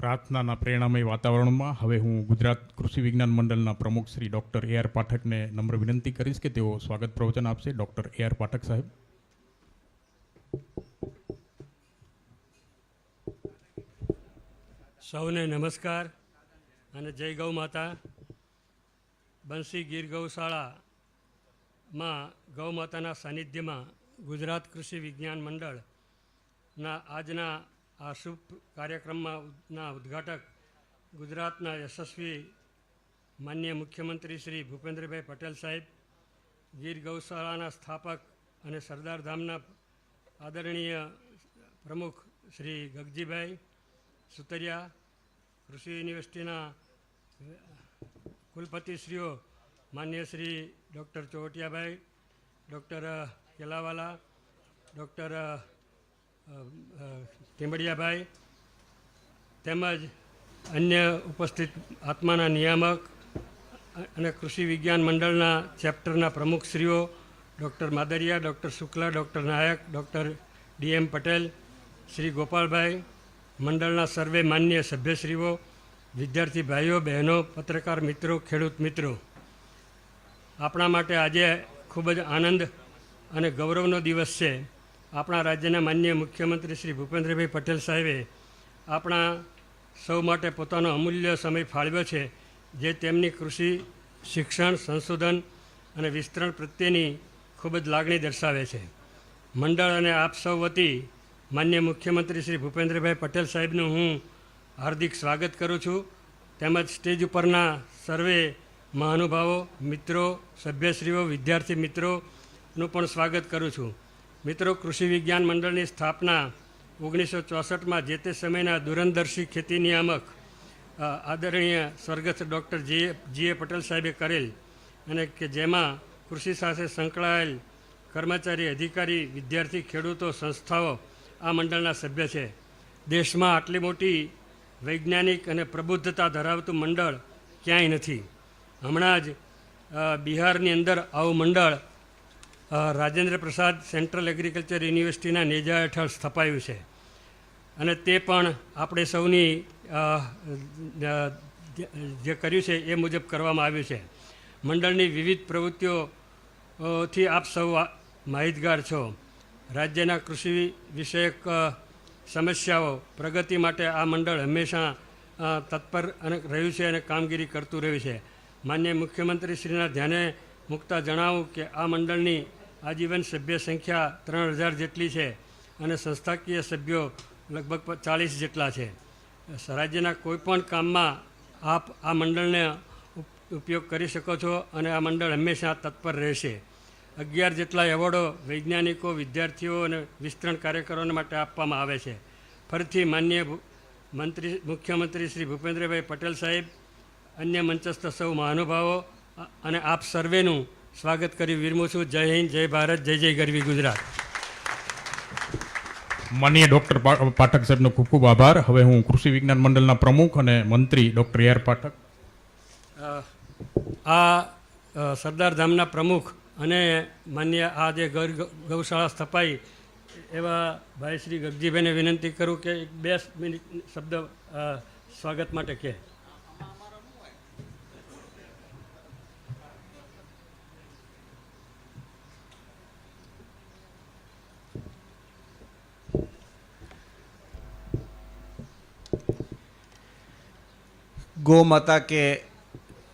પ્રાર્થનાના પ્રેરણામય વાતાવરણમાં હવે હું ગુજરાત કૃષિ વિજ્ઞાન મંડળના પ્રમુખ શ્રી ડૉક્ટર એ આર પાઠકને નમ્ર વિનંતી કરીશ કે તેઓ સ્વાગત પ્રવચન આપશે. ડૉક્ટર એ આર પાઠક સાહેબ. સૌને નમસ્કાર અને જય ગૌ માતા. બંસી ગીર ગૌશાળામાં ગૌ માતાના સાનિધ્યમાં ગુજરાત કૃષિ વિજ્ઞાન મંડળના આજના આ શુભ કાર્યક્રમના ઉદ્ઘાટક ગુજરાતના યશસ્વી માનનીય મુખ્યમંત્રી શ્રી ભૂપેન્દ્રભાઈ પટેલ સાહેબ, ગીર ગૌશાળાના સ્થાપક અને સરદાર ધામના આદરણીય પ્રમુખ શ્રી ગગજીભાઈ સુતરિયા, કૃષિ યુનિવર્સિટીના કુલપતિશ્રીઓ માન્ય Shri doctor Chovatiyabhai, doctor Kelawala, doctor Timdiyabhai તેમજ અન્ય ઉપસ્થિત આત્માના નિયામક અને કૃષિ વિજ્ઞાન મંડળના ચેપ્ટરના પ્રમુખશ્રીઓ doctor Madariya, doctor Shukla, doctor Nayak, doctor DM. Patel, Shri Gopalbhai, મંડળના સર્વે માન્ય સભ્યશ્રીઓ, વિદ્યાર્થી ભાઈઓ બહેનો, પત્રકાર મિત્રો, ખેડૂત મિત્રો, આપણા માટે આજે ખૂબ જ આનંદ અને ગૌરવનો દિવસ છે. આપણા રાજ્યના માનનીય મુખ્યમંત્રી શ્રી ભૂપેન્દ્રભાઈ પટેલ સાહેબે આપણા સૌ માટે પોતાનો અમૂલ્ય સમય ફાળવ્યો છે, જે તેમની કૃષિ, શિક્ષણ, સંશોધન અને વિસ્તરણ પ્રત્યેની ખૂબ જ લાગણી દર્શાવે છે. મંડળ અને આપ સૌ વતી માનનીય મુખ્યમંત્રી શ્રી ભૂપેન્દ્રભાઈ પટેલ સાહેબનું હું હાર્દિક સ્વાગત કરું છું. તેમજ સ્ટેજ ઉપરના સર્વે મહાનુભાવો, મિત્રો, સભ્યશ્રીઓ, વિદ્યાર્થી મિત્રોનું પણ સ્વાગત કરું છું. મિત્રો, કૃષિ વિજ્ઞાન મંડળની સ્થાપના 1964માં જે તે સમયના દૂરંદર્શી ખેતી નિયામક આદરણીય સ્વર્ગસ્થ ડૉક્ટર જી.એ. પટેલ સાહેબે કરેલ અને કે જેમાં કૃષિ સાથે સંકળાયેલ કર્મચારી, અધિકારી, વિદ્યાર્થી, ખેડૂતો, સંસ્થાઓ આ મંડળના સભ્ય છે. દેશમાં આટલી મોટી વૈજ્ઞાનિક અને પ્રબુદ્ધતા ધરાવતું મંડળ ક્યાંય નથી. હમણાં જ બિહારની અંદર આવું મંડળ રાજેન્દ્ર પ્રસાદ સેન્ટ્રલ એગ્રીકલ્ચર યુનિવર્સિટીના નેજા હેઠળ સ્થપાયું છે અને તે પણ આપણે સૌની જે કર્યું છે એ મુજબ કરવામાં આવ્યું છે. મંડળની વિવિધ પ્રવૃત્તિઓથી આપ સૌ માહિતગાર છો. રાજ્યના કૃષિ વિષયક સમસ્યાઓ પ્રગતિ માટે આ મંડળ હંમેશા તત્પર અને રહ્યું છે અને કામગીરી કરતું રહ્યું છે. માનનીય મુખ્યમંત્રીશ્રીના ધ્યાને મૂકતા જણાવું કે આ મંડળની આજીવન સભ્ય સંખ્યા 3000 જેટલી છે અને સંસ્થાકીય સભ્યો લગભગ 40 જેટલા છે. રાજ્યના કોઈપણ કામમાં આપ આ મંડળને ઉપયોગ કરી શકો છો અને આ મંડળ હંમેશા તત્પર રહેશે. 11 જેટલા એવોર્ડો વૈજ્ઞાનિકો, વિદ્યાર્થીઓ અને વિસ્તરણ કાર્યકરોને માટે આપવામાં આવે છે. ફરીથી માનનીય મુખ્યમંત્રી શ્રી ભૂપેન્દ્રભાઈ પટેલ સાહેબ, અન્ય મંચસ્થ સૌ મહાનુભાવો અને આપ સર્વેનું સ્વાગત કરી વિરમું છું. જય હિન્દ, જય ભારત, જય જય ગરવી ગુજરાત. માનનીય ડૉક્ટર પાઠક સાહેબનો ખૂબ ખૂબ આભાર. હવે હું કૃષિ વિજ્ઞાન મંડળના પ્રમુખ અને મંત્રી ડૉક્ટર એ આર પાઠક. આ સરદાર ધામના પ્રમુખ અને માન્ય આ જે ગૌશાળા સ્થપાઈ એવા ભાઈ શ્રી ગગજીભાઈને વિનંતી કરું કે 2 મિનિટ શબ્દ સ્વાગત માટે કહે. गौ माता के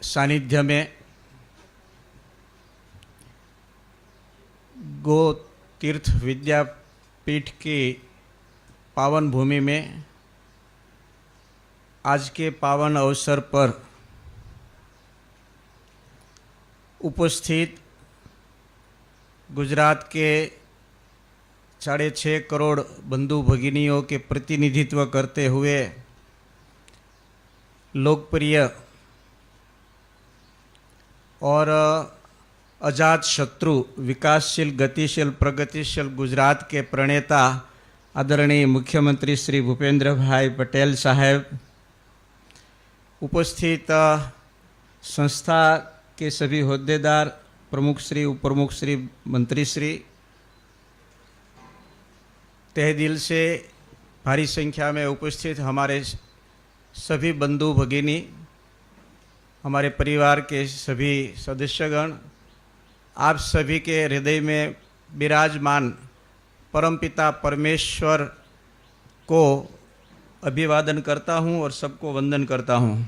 सानिध्य में गो तीर्थ विद्यापीठ की पावन भूमि में आज के पावन अवसर पर उपस्थित गुजरात के 6.5 करोड़ बंधु भगिनियों के प्रतिनिधित्व करते हुए लोकप्रिय और अजात शत्रु विकासशील, गतिशील, प्रगतिशील गुजरात के प्रणेता आदरणीय मुख्यमंत्री श्री भूपेंद्र भाई पटेल साहेब, उपस्थित संस्था के सभी होद्देदार, प्रमुख श्री, उप प्रमुख श्री, मंत्री श्री, तहे दिल से भारी संख्या में उपस्थित हमारे सभी बंधु भगिनी, हमारे परिवार के सभी सदस्यगण, आप सभी के हृदय में विराजमान परमपिता परमेश्वर को अभिवादन करता हूँ और सबको वंदन करता हूँ।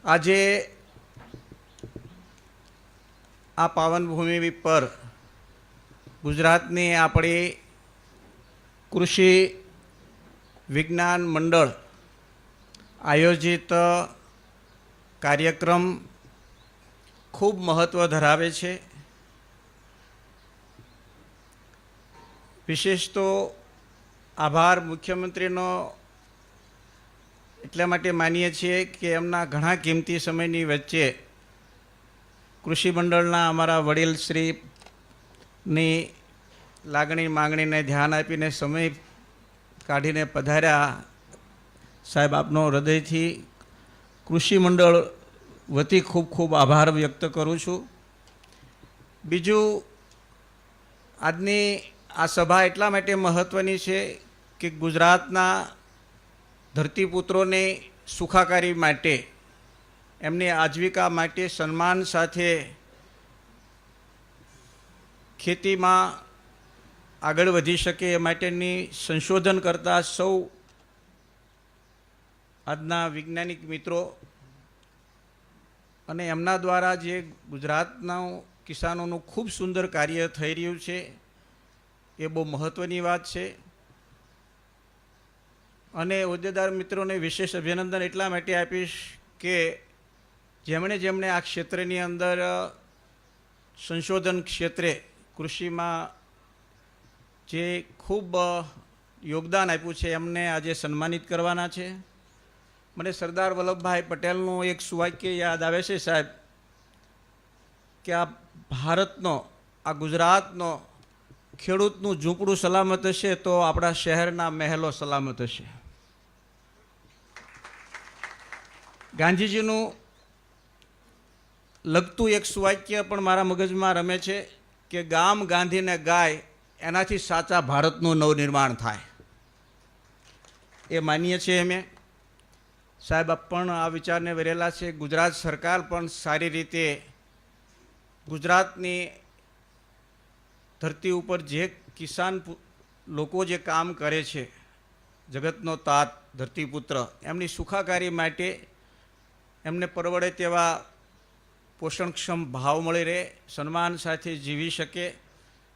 આજે આ પાવન ભૂમિ પર ગુજરાતની આપણી કૃષિ વિજ્ઞાન મંડળ આયોજિત કાર્યક્રમ ખૂબ મહત્ત્વ ધરાવે છે। વિશેષ તો આભાર મુખ્યમંત્રીનો એટલા માટે માનીએ છીએ કે એમના ઘણા કિંમતી સમયની વચ્ચે કૃષિ મંડળના અમારા વડીલશ્રીની લાગણી માંગણીને ધ્યાન આપીને સમય કાઢીને પધાર્યા। સાહેબ, આપનો હૃદયથી કૃષિ મંડળ વતી ખૂબ ખૂબ આભાર વ્યક્ત કરું છું। બીજું, આજની આ સભા એટલા માટે મહત્ત્વની છે કે ગુજરાતના ધરતીપુત્રોને સુખાકારી માટે, એમની આજીવિકા માટે સન્માન સાથે ખેતીમાં આગળ વધી શકે એ માટેની સંશોધન કરતા સૌ આજના વૈજ્ઞાનિક મિત્રો અને એમના દ્વારા જે ગુજરાતના કિસાનોનું ખૂબ સુંદર કાર્ય થઈ રહ્યું છે એ બહુ મહત્ત્વની વાત છે। અને હોદ્દેદાર મિત્રોને વિશેષ અભિનંદન એટલા માટે આપીશ કે જેમણે જેમણે આ ક્ષેત્રની અંદર સંશોધન ક્ષેત્રે કૃષિમાં જે ખૂબ યોગદાન આપ્યું છે એમને આજે સન્માનિત કરવાના છે। મને સરદાર વલ્લભભાઈ પટેલનું એક સુવાક્ય યાદ આવે છે સાહેબ, કે આ ભારતનો, આ ગુજરાતનો ખેડૂતનું ઝૂંપડું સલામત હશે તો આપણા શહેરના મહેલો સલામત હશે। ગાંધીજીનું લગતું એક સુવાક્ય પણ મારા મગજમાં રમે છે કે ગામ ગાંધીને ગાય, એનાથી સાચા ભારતનું નવનિર્માણ થાય। એ માનીએ છીએ અમે। સાહેબ, આપ પણ આ વિચારને વેરેલા છે। ગુજરાત સરકાર પણ સારી રીતે ગુજરાતની ધરતી ઉપર જે કિસાન લોકો જે કામ કરે છે, જગતનો તાત ધરતીપુત્ર, એમની સુખાકારી માટે એમને પરવડે તેવા પોષણક્ષમ ભાવ મળી રહે, સન્માન સાથે જીવી શકે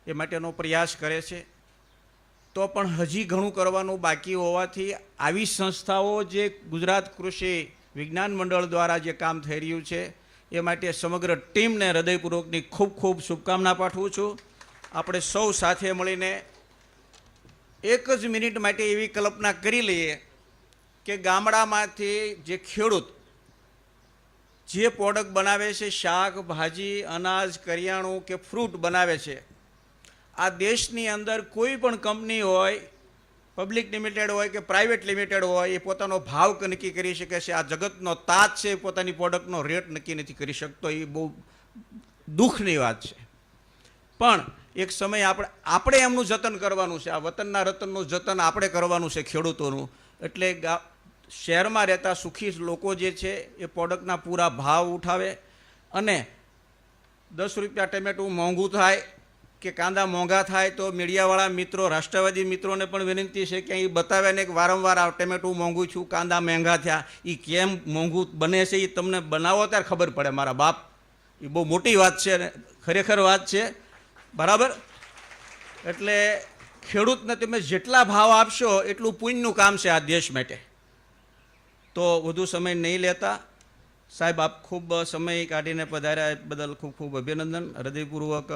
એ માટેનો પ્રયાસ કરે છે। તો પણ હજી ઘણું કરવાનું બાકી હોવાથી આવી સંસ્થાઓ જે ગુજરાત કૃષિ વિજ્ઞાન મંડળ દ્વારા જે કામ થઈ રહ્યું છે એ માટે સમગ્ર ટીમને હૃદયપૂર્વકની ખૂબ ખૂબ શુભકામના પાઠવું છું। આપણે સૌ સાથે મળીને એક જ મિનિટ માટે એવી કલ્પના કરી લઈએ કે ગામડામાંથી જે ખેડૂત જે પ્રોડક્ટ બનાવે છે, શાક ભાજી અનાજ કરિયાણું કે ફ્રૂટ બનાવે છે, આ દેશની અંદર કોઈ પણ કંપની હોય, પબ્લિક લિમિટેડ હોય કે પ્રાઇવેટ લિમિટેડ હોય, એ પોતાનો ભાવ નક્કી કરી શકે છે। આ જગતનો તાત છે, પોતાની પ્રોડક્ટનો રેટ નક્કી નથી કરી શકતો। એ બહુ દુઃખની વાત છે। પણ એક સમય આપણે એમનું જતન કરવાનું છે। આ વતનના રતનનું જતન આપણે કરવાનું છે ખેડૂતોનું। એટલે શહેરમાં રહેતા સુખી લોકો જે છે એ પ્રોડક્ટના પૂરા ભાવ ઉઠાવે અને 10 રૂપિયા ટમેટું મોંઘું થાય કે કાંદા મોંઘા થાય તો મીડિયાવાળા મિત્રો, રાષ્ટ્રવાદી મિત્રોને પણ વિનંતી છે કે એ બતાવે ને કે વારંવાર આ ટમેટું મોંઘું છું, કાંદા મહેંગા થયા, એ કેમ મોંઘું બને છે એ તમને બનાવો ત્યારે ખબર પડે મારા બાપ। એ બહુ મોટી વાત છે, ખરેખર વાત છે, બરાબર। એટલે ખેડૂતને તમે જેટલા ભાવ આપશો એટલું પુણ્યનું કામ છે આ દેશ માટે। તો વધુ સમય નહીં લેતા સાહેબ, આપ ખૂબ સમય કાઢીને પધાર્યા એ બદલ ખૂબ ખૂબ અભિનંદન। હૃદયપૂર્વક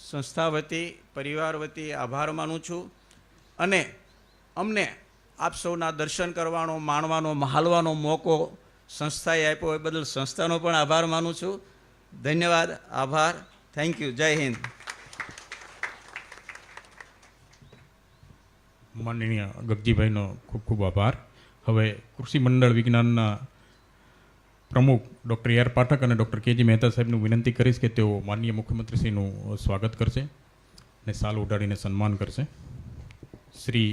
સંસ્થા વતી, પરિવાર વતી આભાર માનું છું। અને અમને આપ સૌના દર્શન કરવાનો, માણવાનો, મહાલવાનો મોકો સંસ્થાએ આપ્યો એ બદલ સંસ્થાનો પણ આભાર માનું છું। ધન્યવાદ, આભાર, થેન્ક યુ, જય હિન્દ। માનનીય ગગજીભાઈનો ખૂબ ખૂબ આભાર। હવે કૃષિ મંડળ વિજ્ઞાનના પ્રમુખ ડૉક્ટર AR પાઠક અને ડૉક્ટર KG મહેતા સાહેબનું વિનંતી કરીશ કે તેઓ માનનીય મુખ્યમંત્રીશ્રીનું સ્વાગત કરશે અને શાલ ઉડાડીને સન્માન કરશે। Shri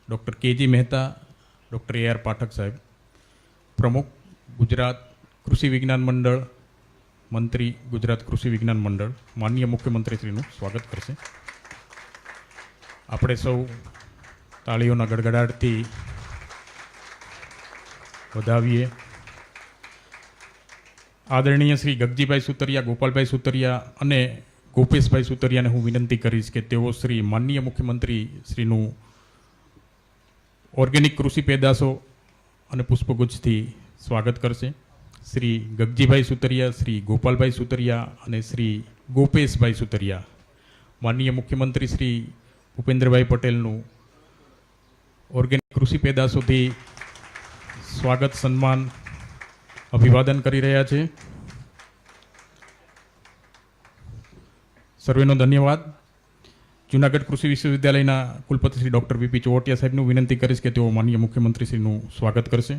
doctor KG Mehta doctor AR Pathak સાહેબ, પ્રમુખ ગુજરાત કૃષિ વિજ્ઞાન મંડળ, મંત્રી ગુજરાત કૃષિ વિજ્ઞાન મંડળ, માનનીય મુખ્યમંત્રીશ્રીનું સ્વાગત કરશે. આપણે સૌ તાળીઓના ગડગડાટથી વધાવીએ. આદરણીય શ્રી ગગજીભાઈ સુતરિયા, ગોપાલભાઈ સુતરિયા અને ગોપેશભાઈ સુતરિયાને હું વિનંતી કરીશ કે તેઓ શ્રી માનનીય મુખ્યમંત્રી શ્રીનું ઓર્ગેનિક કૃષિ પેદાશો અને પુષ્પગુચ્છથી સ્વાગત કરશે. શ્રી ગગજીભાઈ સુતરિયા, શ્રી ગોપાલભાઈ સુતરિયા અને શ્રી ગોપેશભાઈ સુતરિયા માનનીય મુખ્યમંત્રી શ્રી ભૂપેન્દ્રભાઈ પટેલનું ઓર્ગેનિક કૃષિ પેદાશોથી સ્વાગત, સન્માન, અભિવાદન કરી રહ્યા છે. સર્વેનો ધન્યવાદ. જૂનાગઢ કૃષિ વિશ્વવિદ્યાલયના કુલપતિ શ્રી ડૉક્ટર VP ચોવટિયા સાહેબનું વિનંતી કરીશ કે તેઓ માનનીય મુખ્યમંત્રીશ્રીનું સ્વાગત કરશે.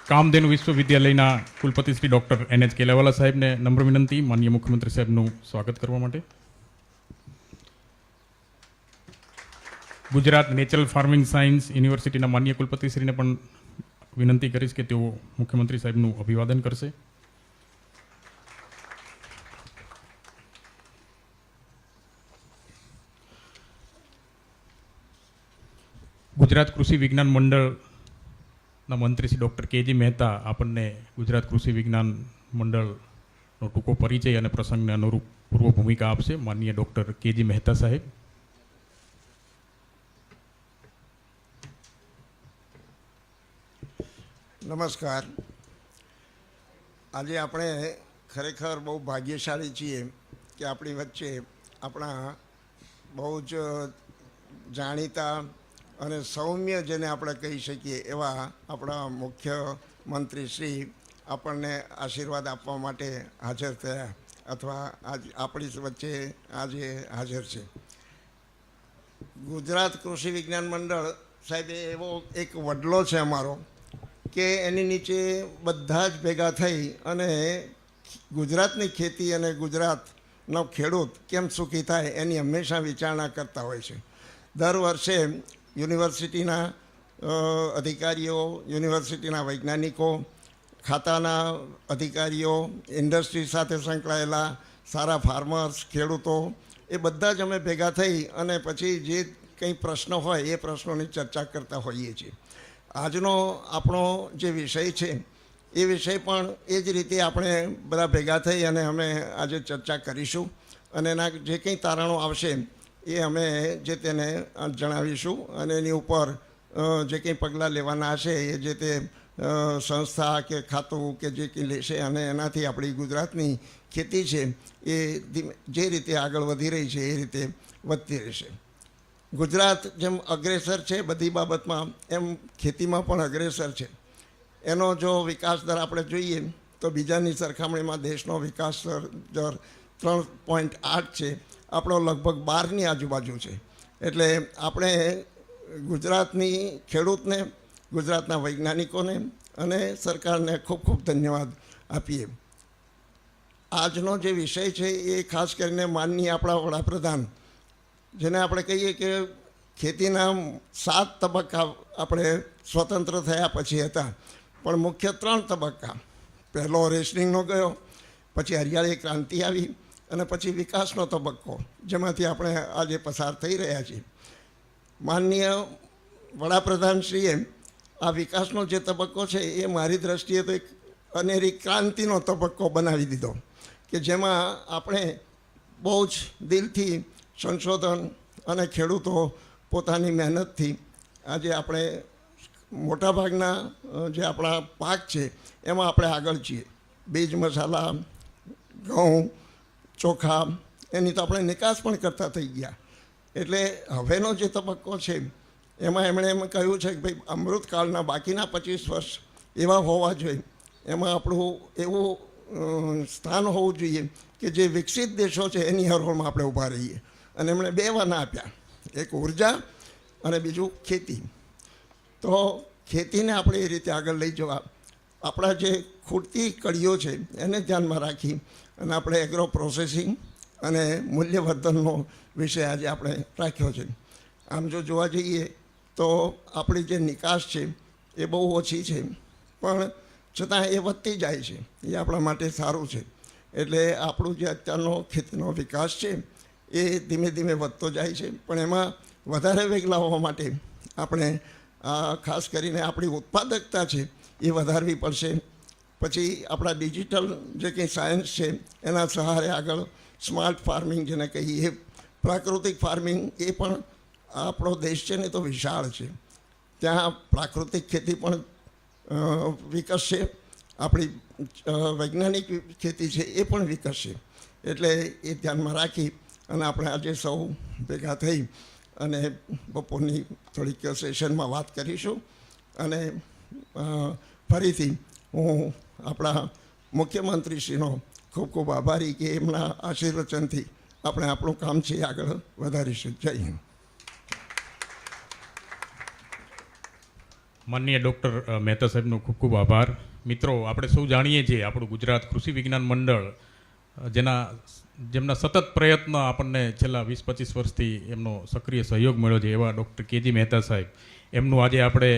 કામધેનુ વિશ્વવિદ્યાલયના કુલપતિ શ્રી ડૉક્ટર NH કેલાવાલા સાહેબને નમ્ર વિનંતી માનનીય મુખ્યમંત્રી સાહેબનું સ્વાગત કરવા માટે. ગુજરાત નેચરલ ફાર્મિંગ સાયન્સ યુનિવર્સિટીના માનનીય કુલપતિશ્રીને પણ વિનંતી કરીશ કે તેઓ મુખ્યમંત્રી સાહેબનું અભિવાદન કરશે. ગુજરાત કૃષિ વિજ્ઞાન મંડળના મંત્રી શ્રી ડૉક્ટર KG મહેતા આપણને ગુજરાત કૃષિ વિજ્ઞાન મંડળનો ટૂંકો પરિચય અને પ્રસંગને અનુરૂપ પૂર્વ ભૂમિકા આપશે. માનનીય ડૉક્ટર KG મહેતા સાહેબ. નમસ્કાર. આજે આપણે ખરેખર બહુ ભાગ્યશાળી છીએ કે આપણી વચ્ચે આપણા બહુ જ જાણીતા અને સૌમ્ય જેને આપણે કહી શકીએ એવા આપણા મુખ્યમંત્રી શ્રી આપણને આશીર્વાદ આપવા માટે હાજર થયા અથવા આજ આપણી વચ્ચે આજે હાજર છે. ગુજરાત કૃષિ વિજ્ઞાન મંડળ સાહેબ એવો એક વડલો છે અમારો કે એની નીચે બધા જ ભેગા થઈ અને ગુજરાતની ખેતી અને ગુજરાતનો ખેડૂત કેમ સુખી થાય એની હંમેશા વિચારણા કરતા હોય છે. દર વર્ષે યુનિવર્સિટીના અધિકારીઓ, યુનિવર્સિટીના વૈજ્ઞાનિકો, ખાતાના અધિકારીઓ, ઇન્ડસ્ટ્રી સાથે સંકળાયેલા સારા ફાર્મર્સ, ખેડૂતો એ બધા જ અમે ભેગા થઈ અને પછી જે કંઈ પ્રશ્ન હોય એ પ્રશ્નોની ચર્ચા કરતા હોઈએ છીએ. આજનો આપણો જે વિષય છે એ વિષય પણ એ જ રીતે આપણે બધા ભેગા થઈ અને અમે આજે ચર્ચા કરીશું અને એના જે કંઈ તારણો આવશે એ અમે જે તેને જણાવીશું અને એની ઉપર જે કંઈ પગલાં લેવાના હશે એ જે તે સંસ્થા કે ખાતું કે જે કંઈ લેશે અને એનાથી આપણી ગુજરાતની ખેતી છે એ જે રીતે આગળ વધી રહી છે એ રીતે વધતી રહેશે. ગુજરાત જેમ અગ્રેસર છે બધી બાબતમાં એમ ખેતીમાં પણ અગ્રેસર છે. એનો જો વિકાસ દર આપણે જોઈએ તો બીજાની સરખામણીમાં દેશનો વિકાસ દર 3.8 છે, આપણો લગભગ 12ની આજુબાજુ છે. એટલે આપણે ગુજરાતની ખેડૂતને, ગુજરાતના વૈજ્ઞાનિકોને અને સરકારને ખૂબ ખૂબ ધન્યવાદ આપીએ. આજનો જે વિષય છે એ ખાસ કરીને માનનીય આપણા વડાપ્રધાન, જેને આપણે કહીએ કે ખેતીના 7 તબક્કા આપણે સ્વતંત્ર થયા પછી હતા, પણ મુખ્ય 3 તબક્કા. પહેલો રેશનિંગનો ગયો, પછી હરિયાળી ક્રાંતિ આવી અને પછી વિકાસનો તબક્કો, જેમાંથી આપણે આજે પસાર થઈ રહ્યા છીએ. માનનીય વડાપ્રધાનશ્રીએ આ વિકાસનો જે તબક્કો છે એ મારી દૃષ્ટિએ તો એક અનેરી ક્રાંતિનો તબક્કો બનાવી દીધો કે જેમાં આપણે બહુ જ દિલથી સંશોધન અને ખેડૂતો પોતાની મહેનતથી આજે આપણે મોટાભાગના જે આપણા પાક છે એમાં આપણે આગળ છીએ. બીજ, મસાલા, ઘઉં, ચોખા એની તો આપણે નિકાસ પણ કરતા થઈ ગયા. એટલે હવેનો જે તબક્કો છે એમાં એમણે એમ કહ્યું છે કે ભાઈ અમૃતકાળના બાકીના 25 વર્ષ એવા હોવા જોઈએ, એમાં આપણું એવું સ્થાન હોવું જોઈએ કે જે વિકસિત દેશો છે એની હરોળમાં આપણે ઊભા રહીએ. અને એમણે 2 વાના આપ્યા, એક ઉર્જા અને બીજું ખેતી. તો ખેતીને આપણે એ રીતે આગળ લઈ જવા આપણા જે ખૂટતી કડીઓ છે એને ધ્યાનમાં રાખી અને આપણે એગ્રો પ્રોસેસિંગ અને મૂલ્યવર્ધનનો વિષય આજે આપણે રાખ્યો છે. આમ જો જોવા જઈએ તો આપણી જે નિકાસ છે એ બહુ ઓછી છે, પણ છતાં એ વધતી જાય છે. એ આપણા માટે સારું છે. એટલે આપણું જે અત્યારનો ખેતીનો વિકાસ છે એ ધીમે ધીમે વધતો જાય છે, પણ એમાં વધારે વેગ લાવવા માટે આપણે ખાસ કરીને આપણી ઉત્પાદકતા છે એ વધારવી પડશે. પછી આપણા ડિજિટલ જે કંઈ સાયન્સ છે એના સહારે આગળ સ્માર્ટ ફાર્મિંગ જેને કહીએ, પ્રાકૃતિક ફાર્મિંગ, એ પણ આપણો દેશ છે ને તો વિશાળ છે. ત્યાં પ્રાકૃતિક ખેતી પણ વિકસશે, આપણી વૈજ્ઞાનિક ખેતી છે એ પણ વિકસશે. એટલે એ ધ્યાનમાં રાખી અને આપણે આજે સૌ ભેગા થઈ અને બપોરની થોડીક સેશનમાં વાત કરીશું. અને ફરીથી હું આપણા મુખ્યમંત્રીશ્રીનો ખૂબ ખૂબ આભારી કે એમના આશીર્વચનથી આપણે આપણું કામ છે આગળ વધારીશું. જય હિન્દ. માનનીય ડૉક્ટર મહેતા સાહેબનો ખૂબ ખૂબ આભાર. મિત્રો, આપણે સૌ જાણીએ છીએ આપણું ગુજરાત કૃષિ વિજ્ઞાન મંડળ જેમના સતત પ્રયત્ન આપણને છેલ્લા 20-25 વર્ષથી એમનો સક્રિય સહયોગ મળ્યો છે, એવા ડૉક્ટર કેજી મહેતા સાહેબ, એમનું આજે આપણે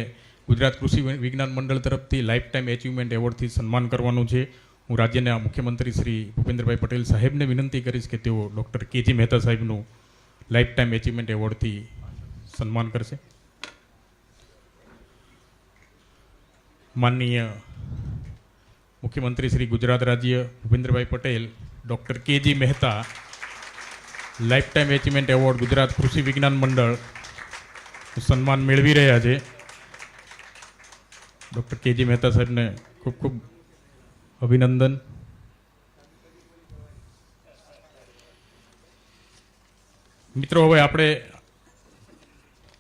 ગુજરાત કૃષિ વિજ્ઞાન મંડળ તરફથી લાઈફ ટાઈમ એચિવમેન્ટ એવોર્ડથી સન્માન કરવાનું છે. હું રાજ્યના મુખ્યમંત્રી શ્રી ભૂપેન્દ્રભાઈ પટેલ સાહેબને વિનંતી કરીશ કે તેઓ ડૉક્ટર કેજી મહેતા સાહેબનું લાઈફ ટાઈમ એચિવમેન્ટ એવોર્ડથી સન્માન કરશે. માનનીય મુખ્યમંત્રી શ્રી ગુજરાત રાજ્ય Bhupendrabhai Patel doctor KG Mehta life time achievement award Gujarat કૃષિ વિજ્ઞાન મંડળ સન્માન મેળવી રહ્યા છે. ડૉક્ટર કેજી મહેતા સાહેબને ખૂબ ખૂબ અભિનંદન. મિત્રો, હવે આપણે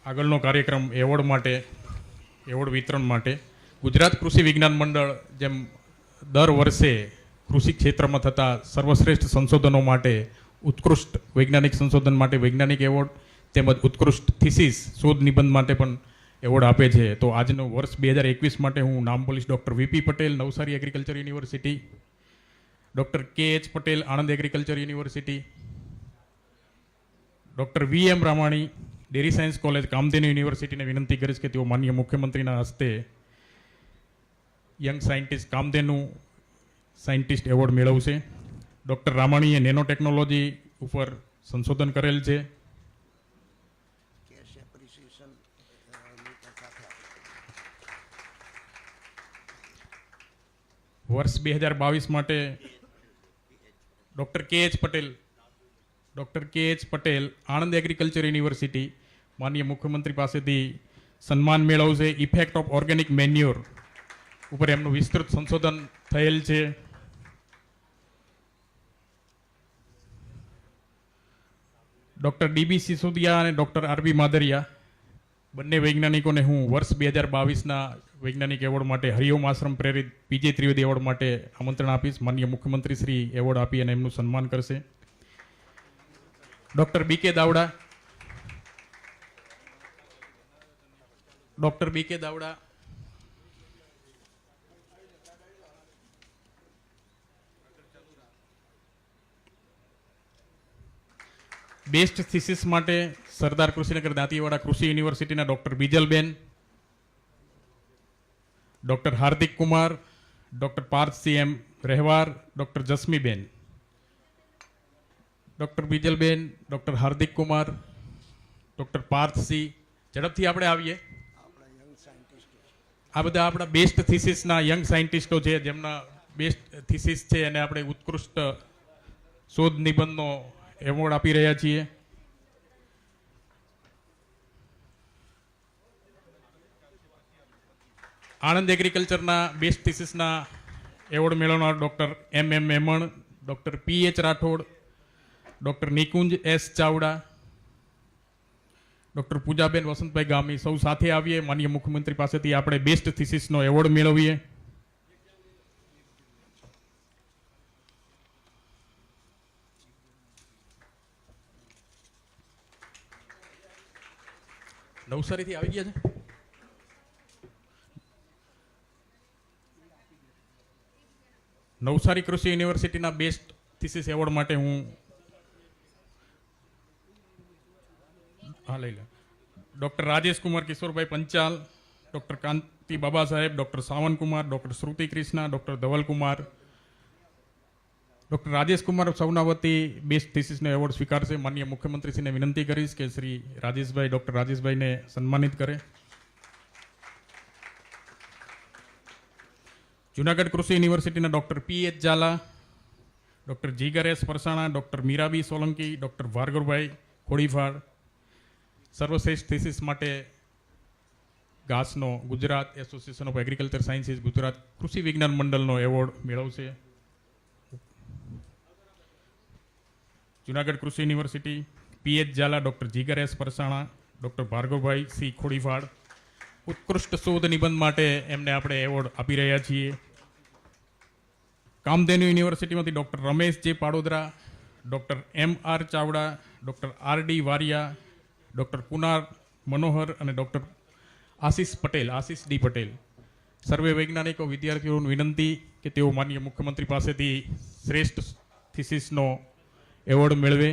આગળનો કાર્યક્રમ એવોર્ડ વિતરણ માટે ગુજરાત કૃષિ વિજ્ઞાન મંડળ જેમ દર વર્ષે કૃષિ ક્ષેત્રમાં થતા સર્વશ્રેષ્ઠ સંશોધનો માટે ઉત્કૃષ્ટ વૈજ્ઞાનિક સંશોધન માટે વૈજ્ઞાનિક એવોર્ડ તેમજ ઉત્કૃષ્ટ થીસીસ શોધ નિબંધ માટે પણ એવોર્ડ આપે છે. તો આજનો વર્ષ 2021 માટે હું નામ બોલીશ. Doctor VP Patel, Navsari agriculture university; doctor KH. Patel, Anand agriculture university; doctor VM. Ramani, dairy science college, Kamdhenu યુનિવર્સિટીને વિનંતી કરીશ કે તેઓ માનનીય મુખ્યમંત્રીના હસ્તે young scientist Kamdhenu scientist award મેળવશે. ડૉક્ટર રામાણીએ નેનો ટેકનોલોજી ઉપર સંશોધન કરેલ છે. વર્ષ 2022 માટે doctor KH. Patel, Anand agriculture university, માનનીય મુખ્યમંત્રી પાસેથી સન્માન મેળવશે. ઇફેક્ટ ઓફ ઓર્ગેનિક મેન્યુર ઉપર એમનું વિસ્તૃત સંશોધન થયેલ છે. ડૉક્ટર ડી.બી. સિસોદિયા અને ડૉક્ટર આર.બી. માદરિયા બંને વૈજ્ઞાનિકોને હું વર્ષ 2022ના વૈજ્ઞાનિક એવોર્ડ માટે હરિઓમ આશ્રમ પ્રેરિત પીજે ત્રિવેદી એવોર્ડ માટે આમંત્રણ આપીશ. માનનીય મુખ્યમંત્રી શ્રી એવોર્ડ આપી અને એમનું સન્માન કરશે. Doctor BK. Davda best thesis માટે સરદાર કૃષિનગર દાંતીવાડા કૃષિ યુનિવર્સિટીના doctor Bijalben, doctor Hardik Kumar, doctor Parthsinh Rahevar, doctor Jasmiben. Doctor Bijalben, doctor Hardik Kumar, doctor Parthsinh, ઝડપથી આપણે આવીએ. આ બધા આપણા બેસ્ટ થીસીસના યંગ સાયન્ટિસ્ટો છે, જેમના બેસ્ટ થીસીસ છે અને આપણે ઉત્કૃષ્ટ શોધ નિબંધનો એવોર્ડ આપી રહ્યા છીએ. આણંદ એગ્રીકલ્ચરના બેસ્ટ થીસીસના એવોર્ડ મેળવનાર doctor MM. Memon, doctor PH. Rathod, doctor Nikunj S. Chavda, doctor Poojaben Vasantbhai Gami, સૌ સાથે આવીએ. માનનીય મુખ્યમંત્રી પાસેથી આપણે બેસ્ટ થીસીસનો એવોર્ડ મેળવીએ. નવસારીથી આવી ગયા છે. નવસારી કૃષિ યુનિવર્સિટીના બેસ્ટ થીસીસ એવોર્ડ માટે હું હા લઈ લે. ડૉક્ટર રાજેશ કુમાર કિશોરભાઈ પંચાલ, ડૉક્ટર કાંતિ બાબા સાહેબ, ડૉક્ટર સાવનકુમાર, ડૉક્ટર શ્રુતિ કૃષ્ણા, ડૉક્ટર ધવલકુમાર. ડૉક્ટર રાજેશ કુમાર સૌના વતી બેસ્ટ થીસીસનો એવોર્ડ સ્વીકારશે. માનનીય મુખ્યમંત્રીશ્રીને વિનંતી કરીશ કે શ્રી રાજેશભાઈ, ડૉક્ટર રાજેશભાઈને સન્માનિત કરે. જુનાગઢ કૃષિ યુનિવર્સિટીના doctor PH. Zala, doctor Jigar S Parsana, doctor Mirabi Solanki, doctor Bhargavbhai Khodifal સર્વશ્રેષ્ઠ થીસીસ માટે ઘાસનો Gujarat association of agriculture sciences Gujarat કૃષિ વિજ્ઞાન મંડળનો એવોર્ડ મેળવશે. જુનાગઢ કૃષિ university PH. Zala, doctor Jigar S Parsana, doctor Bhargavbhai C Khodifal ઉત્કૃષ્ટ શોધ નિબંધ માટે એમને આપણે એવોર્ડ આપી રહ્યા છીએ. Kamdhenu યુનિવર્સિટીમાંથી doctor Ramesh J Padodara, doctor M.R. Chavda, doctor R.D. Variya, doctor Kunar Manohar અને ડૉક્ટર આશીષ ડી પટેલ સર્વે વૈજ્ઞાનિકો વિદ્યાર્થીઓને વિનંતી કે તેઓ માનનીય મુખ્યમંત્રી પાસેથી શ્રેષ્ઠ થીસીસનો એવોર્ડ મેળવે.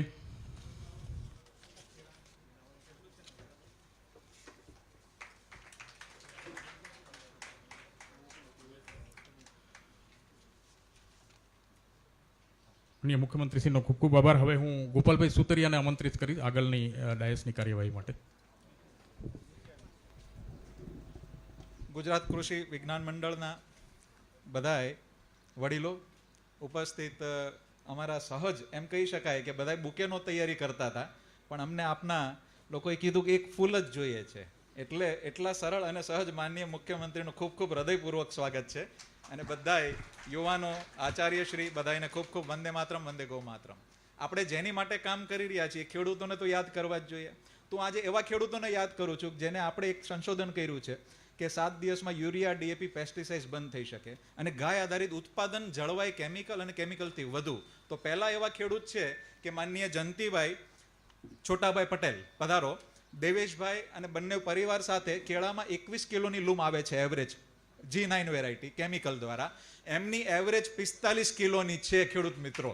માનનીય મુખ્યમંત્રીશ્રીનો ખૂબ ખૂબ આભાર. હવે હું ગોપાલભાઈ સુતરિયાને આમંત્રિત કરીશ આગળની ડાયસની કાર્યવાહી માટે. ગુજરાત કૃષિ વિજ્ઞાન મંડળના બધાએ વડીલો ઉપસ્થિત અમારા સહજ એમ કહી શકાય કે બધાએ બુકેનો તૈયારી કરતા હતા, પણ અમને આપના લોકોએ કીધું કે એક ફૂલ જ જોઈએ છે, એટલે એટલા સરળ અને સહજ માનનીય મુખ્યમંત્રીનું ખૂબ ખૂબ હૃદયપૂર્વક સ્વાગત છે. અને બધાએ યુવાનો આચાર્યશ્રી બધાને ખૂબ ખૂબ વંદે માતરમ, વંદે ગૌ માતરમ. આપણે જેની માટે કામ કરી રહ્યા છીએ ખેડૂતોને તો યાદ કરવા જ જોઈએ. તો આજે એવા ખેડૂતોને યાદ કરું છું જેને આપણે એક સંશોધન કર્યું છે કે 7 દિવસમાં યુરિયા, ડીએપી, પેસ્ટિસાઇડ્સ બંધ થઈ શકે અને ગાય આધારિત ઉત્પાદન જળવાય કેમિકલ અને કેમિકલથી વધુ. તો પહેલા એવા ખેડૂત છે કે માનનીય જયંતિભાઈ છોટાભાઈ પટેલ, પધારો. દેવેશભાઈ અને બંને પરિવાર સાથે કેળામાં 21 કિલોની લૂમ આવે છે એવરેજ, G9 વેરાયટી કેમિકલ દ્વારા. એમની એવરેજ 45 કિલોની છે ખેડૂત મિત્રો,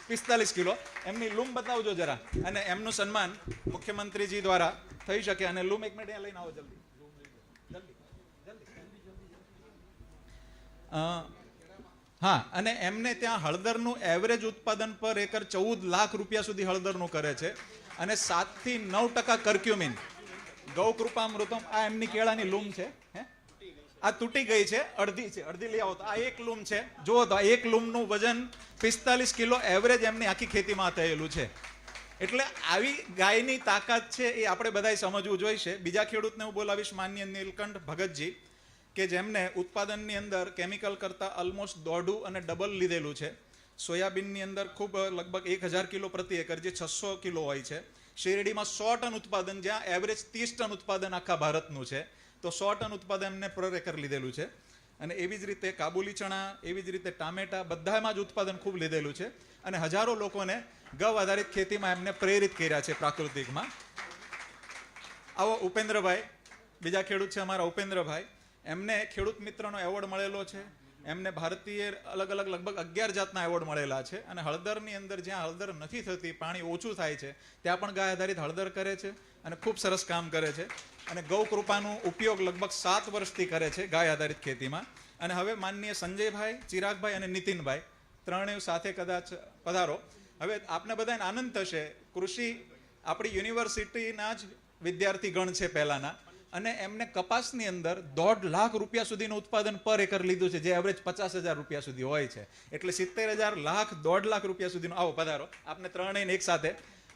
45 કિલો. એમની લૂમ બતાવજો જરા, અને એમનું સન્માન મુખ્યમંત્રીજી દ્વારા થઈ શકે. અને લૂમ એક મિનિટ લઈને આવો જલ્દી. હા, અને એમને ત્યાં હળદરનું એવરેજ ઉત્પાદન પર એકર 14 લાખ રૂપિયા સુધી હળદરનું કરે છે. અને 7 થી 9% કર્ક્યુમિન, ગૌ કૃપામૃતમ. આ એમની કેળાની લૂમ છે, આ તૂટી ગઈ છે, અડધી છે, અડધી લઈ આવો તો આ એક લૂમ છે. જુઓ તો આ એક લૂમનું વજન 45 કિલો એવરેજ એમની આખી ખેતીમાં થયેલું છે. એટલે આવી ગાયની તાકાત છે એ આપણે બધાએ સમજવું જોઈશે. બીજા ખેડૂતને હું બોલાવીશ, માનનીય નીલકંઠ ભગતજી, કે જેમને ઉત્પાદનની અંદર કેમિકલ કરતાં ઓલમોસ્ટ દોઢું અને ડબલ લીધેલું છે. સોયાબીનની અંદર ખૂબ લગભગ 1000 કિલો પ્રતિ એકર, જે 600 કિલો હોય છે. શેરડીમાં 100 ટન ઉત્પાદન, જ્યાં એવરેજ 30 ટન ઉત્પાદન આખા ભારતનું છે. તો 100 ટન ઉત્પાદન એમને પર એકર લીધેલું છે. અને એવી જ રીતે કાબુલી ચણા, એવી જ રીતે ટામેટા, બધામાં જ ઉત્પાદન ખૂબ લીધેલું છે. અને હજારો લોકોને ગૌ આધારિત ખેતીમાં એમને પ્રેરિત કર્યા છે પ્રાકૃતિકમાં. આવો ઉપેન્દ્રભાઈ, બીજા ખેડૂત છે અમારા ઉપેન્દ્રભાઈ. એમને ખેડૂત મિત્રનો એવોર્ડ મળેલો છે. એમને ભારતીય અલગ અલગ લગભગ 11 જાતના એવોર્ડ મળેલા છે. અને હળદરની અંદર જ્યાં હળદર નથી થતી, પાણી ઓછું થાય છે, ત્યાં પણ ગાય આધારિત હળદર કરે છે અને ખૂબ સરસ કામ કરે છે. અને ગૌ કૃપાનો ઉપયોગ લગભગ 7 વર્ષથી કરે છે ગાય આધારિત ખેતીમાં. અને હવે માનનીય સંજયભાઈ, ચિરાગભાઈ અને નીતિનભાઈ ત્રણેય સાથે કદાચ પધારો. હવે આપને બધાને આનંદ થશે, કૃષિ આપણી યુનિવર્સિટીના જ વિદ્યાર્થી ગણ છે પહેલાના, અને એમને કપાસની અંદર 1.5 લાખ રૂપિયા સુધીનું ઉત્પાદન પર એકર લીધું છે, જે એવરેજ 50,000 રૂપિયા સુધી હોય છે. એટલે 70,000 લાખ 1.5 લાખ રૂપિયા સુધીનું. આવો પધારો, આપને ત્રણેયને એક સાથે.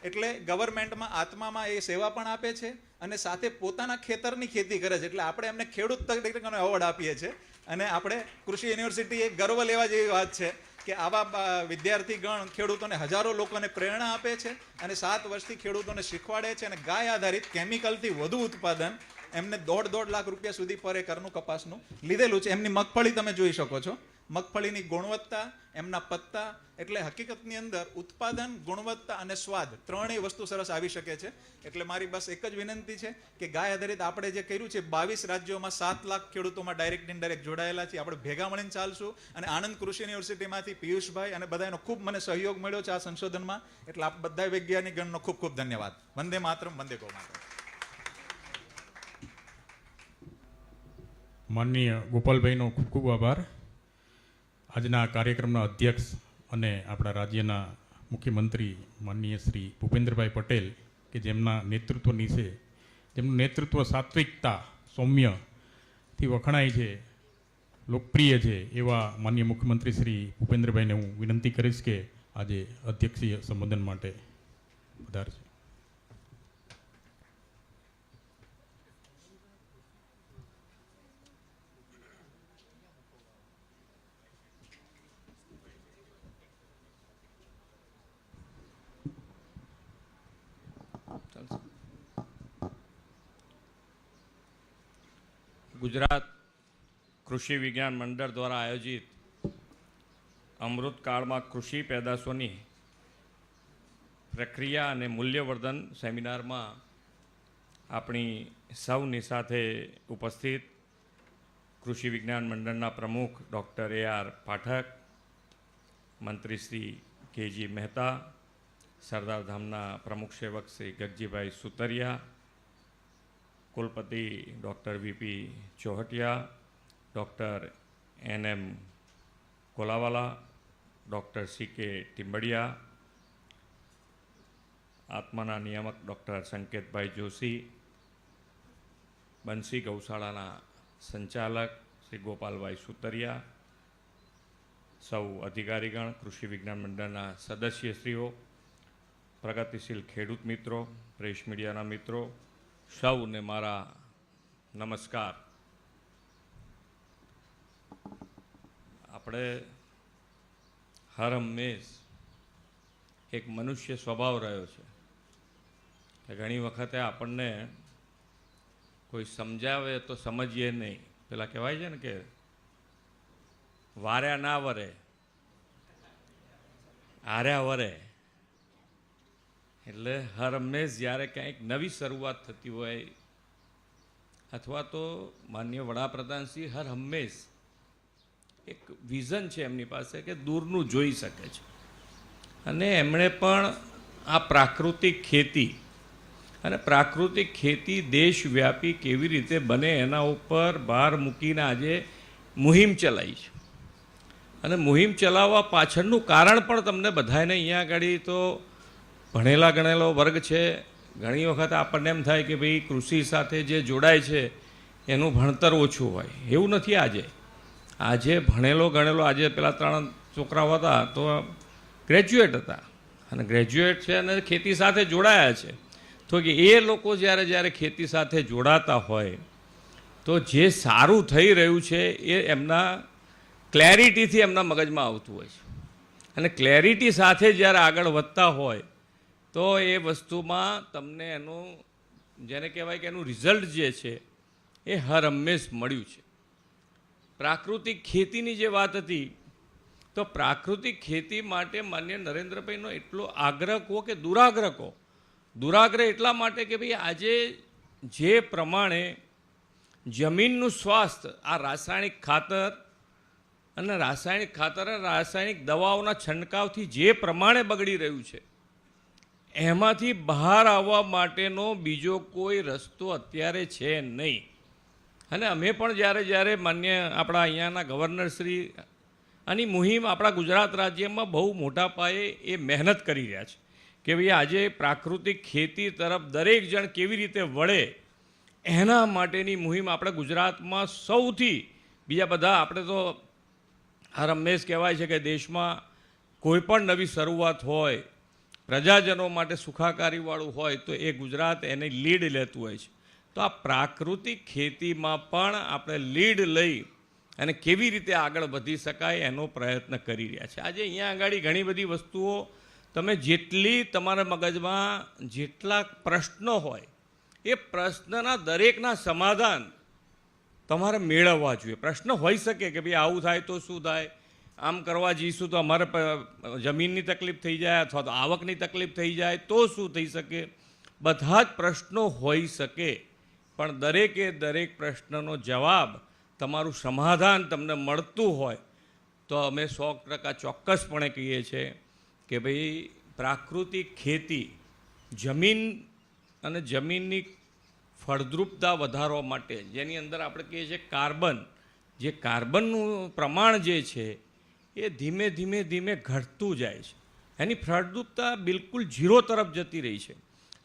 એટલે ગવર્મેન્ટમાં આત્મામાં એ સેવા પણ આપે છે અને સાથે પોતાના ખેતરની ખેતી કરે છે. એટલે આપણે એમને ખેડૂત તરીકેનો એવોર્ડ આપીએ છીએ. અને આપણે કૃષિ યુનિવર્સિટી એક ગર્વ લેવા જેવી વાત છે કે આવા વિદ્યાર્થી ગણ ખેડૂતોને, હજારો લોકોને પ્રેરણા આપે છે અને 7 વર્ષથી ખેડૂતોને શીખવાડે છે. અને ગાય આધારિત કેમિકલથી વધુ ઉત્પાદન એમને 1.5 લાખ રૂપિયા સુધી પર એકરનું કપાસનું લીધેલું છે. એમની મગફળી તમે જોઈ શકો છો, મગફળીની ગુણવત્તા, એમના પત્તા. એટલે હકીકતની અંદર ઉત્પાદન, ગુણવત્તા અને સ્વાદ ત્રણેય વસ્તુ સરસ આવી શકે છે. એટલે મારી બસ એક જ વિનંતી છે કે ગાય આધારિત આપણે જે કર્યું છે, 22 રાજ્યોમાં 7 લાખ ખેડૂતોમાં ડાયરેક્ટ ઇનડાયરેક્ટ જોડાયેલા છે. આપણે ભેગા મળીને ચાલશું. અને આણંદ કૃષિ યુનિવર્સિટીમાંથી પિયુષભાઈ અને બધાનો ખૂબ મને સહયોગ મળ્યો છે આ સંશોધનમાં. એટલે આપ બધા વૈજ્ઞાનિક ગણનો ખૂબ ખૂબ ધન્યવાદ. વંદે માતરમ, વંદે ગૌ માતરમ. માનનીય ગોપાલભાઈનો ખૂબ ખૂબ આભાર. આજના કાર્યક્રમના અધ્યક્ષ અને આપણા રાજ્યના મુખ્યમંત્રી માનનીય શ્રી ભૂપેન્દ્રભાઈ પટેલ કે જેમના નેતૃત્વ નીચે જેમનું નેતૃત્વ સાત્વિકતા સૌમ્યથી વખણાય છે, લોકપ્રિય છે, એવા માનનીય મુખ્યમંત્રી શ્રી ભૂપેન્દ્રભાઈને હું વિનંતી કરીશ કે આજે અધ્યક્ષીય સંબોધન માટે પધારશે. ગુજરાત કૃષિ વિજ્ઞાન મંડળ દ્વારા આયોજિત અમૃતકાળમાં કૃષિ પેદાશોની પ્રક્રિયા અને મૂલ્યવર્ધન સેમિનારમાં આપણી સૌની સાથે ઉપસ્થિત કૃષિ વિજ્ઞાન મંડળના પ્રમુખ ડૉક્ટર AR પાઠક, મંત્રી શ્રી KG મહેતા, સરદારધામના પ્રમુખ સેવક શ્રી ગગજીભાઈ સુતરિયા, કુલપતિ doctor VP Chohatiya, doctor NM Kolawala, doctor CK Timbadiya, આત્માના નિયામક ડૉક્ટર સંકેતભાઈ જોશી, બંસી ગૌશાળાના સંચાલક શ્રી ગોપાલભાઈ સુતરિયા, સૌ અધિકારીગણ, કૃષિ વિજ્ઞાન મંડળના સદસ્યશ્રીઓ, પ્રગતિશીલ ખેડૂત મિત્રો, પ્રેસ મીડિયાના મિત્રો, સૌને મારા નમસ્કાર. આપણે હર હંમેશ એક મનુષ્ય સ્વભાવ રહ્યો છે કે ઘણી વખતે આપણને કોઈ સમજાવે તો સમજીએ નહીં. પેલા કહેવાય છે ને કે વાર્યા ના વરે હાર્યા વરે. એટલે હર હંમેશ જ્યારે કંઈક નવી શરૂઆત થતી હોય અથવા તો માનનીય વડાપ્રધાનશ્રી હર હંમેશ એક વિઝન છે એમની પાસે કે દૂરનું જોઈ શકે છે, અને એમણે પણ આ પ્રાકૃતિક ખેતી અને પ્રાકૃતિક ખેતી દેશવ્યાપી કેવી રીતે બને એના ઉપર ભાર મૂકીને આજે મુહિમ ચલાવી છે. અને મુહિમ ચલાવવા પાછળનું કારણ પણ તમને બધાને અહીંયા આગળ તો ભણેલા ગણેલો વર્ગ છે. ઘણી વખત આપણને એમ થાય કે ભાઈ કૃષિ સાથે જે જોડાય છે એનું ભણતર ઓછું હોય. એવું નથી. આજે ભણેલો ગણેલો, આજે પેલા 3 છોકરાઓ હતા તો ગ્રેજ્યુએટ હતા અને ગ્રેજ્યુએટ છે અને ખેતી સાથે જોડાયા છે. તો કે એ લોકો જ્યારે ખેતી સાથે જોડાતા હોય તો જે સારું થઈ રહ્યું છે એ એમના ક્લેરિટીથી એમના મગજમાં આવતું હોય છે, અને ક્લેરિટી સાથે જ્યારે આગળ વધતા હોય તો એ વસ્તુમાં તમને એનું જેને કહેવાય કે એનું રિઝલ્ટ જે છે એ હર હંમેશ મળ્યું છે. પ્રાકૃતિક ખેતીની જે વાત હતી તો પ્રાકૃતિક ખેતી માટે માન્ય નરેન્દ્રભાઈનો એટલો આગ્રહ કહો કે દુરાગ્રહ કહો. દુરાગ્રહ એટલા માટે કે ભાઈ આજે જે પ્રમાણે જમીનનું સ્વાસ્થ્ય આ રાસાયણિક ખાતર અને રાસાયણિક દવાઓના છંટકાવથી જે પ્રમાણે બગડી રહ્યું છે એમાંથી બહાર આવવા માટેનો બીજો કોઈ રસ્તો અત્યારે છે નહીં. અને અમે પણ જ્યારે માન્ય આપણા અહીંયાના ગવર્નરશ્રી આની મુહિમ આપણા ગુજરાત રાજ્યમાં બહુ મોટા પાયે એ મહેનત કરી રહ્યા છે કે ભાઈ આજે પ્રાકૃતિક ખેતી તરફ દરેક જણ કેવી રીતે વળે એના માટેની મુહિમ આપણે ગુજરાતમાં સૌથી, બીજા બધા આપણે તો હર હંમેશ કહેવાય છે કે દેશમાં કોઈ પણ નવી શરૂઆત હોય, પ્રજાજનો માટે સુખાકારીવાળું હોય તો એ ગુજરાત એને લીડ લેતું હોય છે. તો આ પ્રાકૃતિક ખેતીમાં પણ આપણે લીડ લઈ અને કેવી રીતે આગળ વધી શકાય એનો પ્રયત્ન કરી રહ્યા છે. આજે અહીંયા આગળ ઘણી બધી વસ્તુઓ તમે જેટલી તમારા મગજમાં જેટલા પ્રશ્નો હોય એ પ્રશ્નના દરેકના સમાધાન તમારે મેળવવા જોઈએ. પ્રશ્ન હોઈ શકે કે ભાઈ આવું થાય તો શું થાય, આમ કરવા જઈશું તો અમારે જમીનની તકલીફ થઈ જાય અથવા તો આવકની તકલીફ થઈ જાય તો શું થઈ શકે. બધા જ પ્રશ્નો હોઈ શકે, પણ દરેકે દરેક પ્રશ્નનો જવાબ, તમારું સમાધાન તમને મળતું હોય તો અમે 100% ચોક્કસપણે કહીએ છીએ કે ભાઈ પ્રાકૃતિક ખેતી જમીન અને જમીનની ફળદ્રુપતા વધારવા માટે, જેની અંદર આપણે કહીએ છીએ કાર્બન, જે કાર્બનનું પ્રમાણ જે છે એ ધીમે ધીમે ધીમે ઘટતું જાય છે, એની ફળદ્રુપતા બિલકુલ 0 તરફ જતી રહી છે.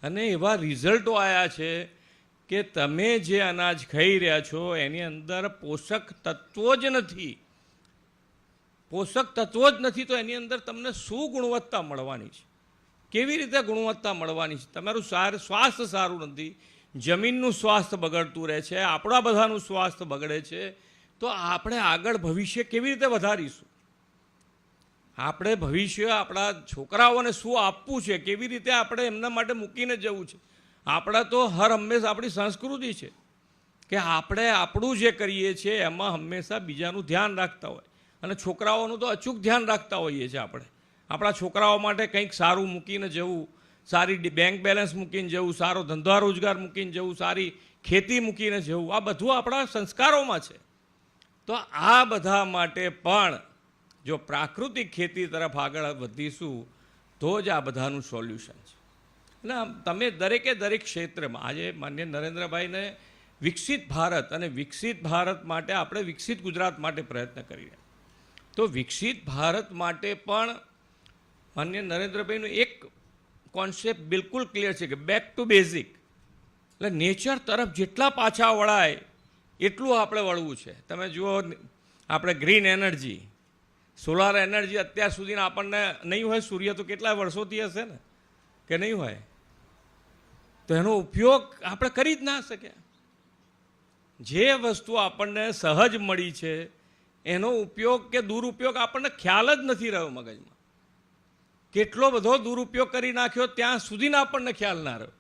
અને એવા રિઝલ્ટો આવ્યા છે કે તમે જે અનાજ ખાઈ રહ્યા છો એની અંદર પોષક તત્વો જ નથી, તો એની અંદર તમને શું ગુણવત્તા મળવાની છે, કેવી રીતે ગુણવત્તા મળવાની છે? તમારું સ્વાસ્થ્ય સારું નથી, જમીનનું સ્વાસ્થ્ય બગડતું રહે છે, આપણા બધાનું સ્વાસ્થ્ય બગડે છે. તો આપણે આગળ ભવિષ્ય કેવી રીતે વધારીશું? આપણે ભવિષ્ય આપણા છોકરાઓને શું આપવું છે, કેવી રીતે આપણે એમના માટે મૂકીને જવું છે? આપણા તો હર હંમેશા આપણી સંસ્કૃતિ છે કે આપણે આપણું જે કરીએ છીએ એમાં હંમેશા બીજાનું ધ્યાન રાખતા હોય, અને છોકરાઓનું તો અચૂક ધ્યાન રાખતા હોઈએ છીએ. આપણે આપણા છોકરાઓ માટે કંઈક સારું મૂકીને જવું, સારી બેંક બેલેન્સ મૂકીને જવું, સારો ધંધા રોજગાર મૂકીને જવું, સારી ખેતી મૂકીને જવું, આ બધું આપણા સંસ્કારોમાં છે. તો આ બધા માટે પણ જો પ્રાકૃતિક ખેતી તરફ આગળ વધીશું તો જ આ બધાનું સોલ્યુશન છે. અને તમે દરેકે દરેક ક્ષેત્રમાં આજે માન્ય નરેન્દ્રભાઈને વિકસિત ભારત અને વિકસિત ભારત માટે આપણે વિકસિત ગુજરાત માટે પ્રયત્ન કરી રહ્યા. તો વિકસિત ભારત માટે પણ માન્ય નરેન્દ્રભાઈનું એક કોન્સેપ્ટ બિલકુલ ક્લિયર છે કે બેક ટુ બેઝિક, એટલે નેચર તરફ જેટલા પાછા વળાય એટલું આપણે વળવું છે. તમે જુઓ આપણે ગ્રીન એનર્જી, સોલાર એનર્જી અત્યાર સુધી આપણને નહીં હોય, સૂર્ય તો કેટલા વર્ષોથી હશે ને કે નહીં હોય, તો એનો ઉપયોગ આપણે કરી જ ના શક્યા. જે વસ્તુ આપણને સહજ મળી છે એનો ઉપયોગ કે દુરુપયોગ આપણને ખ્યાલ જ નથી રહ્યો મગજમાં. કેટલો બધો દુરુપયોગ કરી નાખ્યો ત્યાં સુધીના આપણને ખ્યાલ ના રહ્યો